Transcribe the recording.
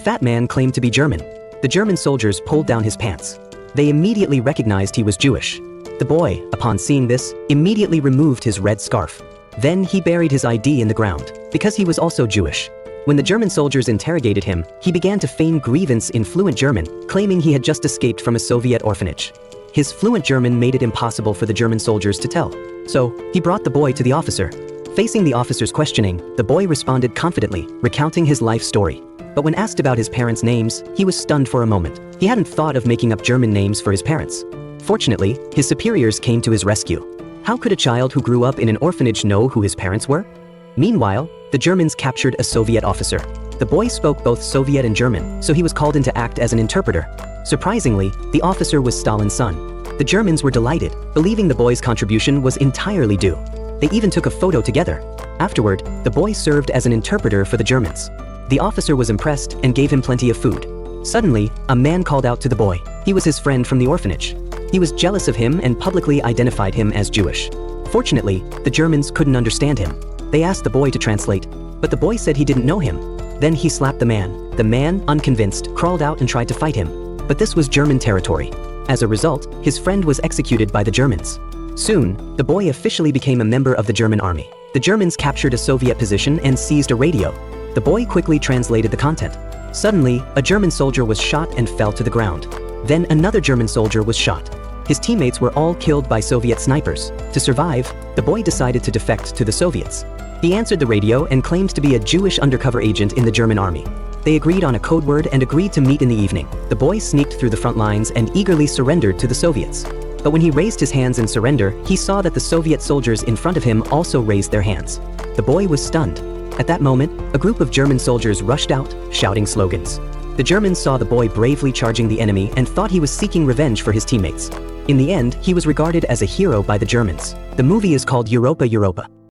fat man claimed to be German. The German soldiers pulled down his pants. They immediately recognized he was Jewish. The boy, upon seeing this, immediately removed his red scarf. Then he buried his ID in the ground, because he was also Jewish. When the German soldiers interrogated him, he began to feign grievance in fluent German, claiming he had just escaped from a Soviet orphanage. His fluent German made it impossible for the German soldiers to tell. So, he brought the boy to the officer. Facing the officer's questioning, the boy responded confidently, recounting his life story. But when asked about his parents' names, he was stunned for a moment. He hadn't thought of making up German names for his parents. Fortunately, his superiors came to his rescue. How could a child who grew up in an orphanage know who his parents were? Meanwhile, the Germans captured a Soviet officer. The boy spoke both Soviet and German, so he was called in to act as an interpreter. Surprisingly, the officer was Stalin's son. The Germans were delighted, believing the boy's contribution was entirely due. They even took a photo together. Afterward, the boy served as an interpreter for the Germans. The officer was impressed and gave him plenty of food. Suddenly, a man called out to the boy. He was his friend from the orphanage. He was jealous of him and publicly identified him as Jewish. Fortunately, the Germans couldn't understand him. They asked the boy to translate, but the boy said he didn't know him. Then he slapped the man. The man, unconvinced, crawled out and tried to fight him. But this was German territory. As a result, his friend was executed by the Germans. Soon, the boy officially became a member of the German army. The Germans captured a Soviet position and seized a radio. The boy quickly translated the content. Suddenly, a German soldier was shot and fell to the ground. Then another German soldier was shot. His teammates were all killed by Soviet snipers. To survive, the boy decided to defect to the Soviets. He answered the radio and claimed to be a Jewish undercover agent in the German army. They agreed on a code word and agreed to meet in the evening. The boy sneaked through the front lines and eagerly surrendered to the Soviets. But when he raised his hands in surrender, he saw that the Soviet soldiers in front of him also raised their hands. The boy was stunned. At that moment, a group of German soldiers rushed out, shouting slogans. The Germans saw the boy bravely charging the enemy and thought he was seeking revenge for his teammates. In the end, he was regarded as a hero by the Germans. The movie is called Europa Europa.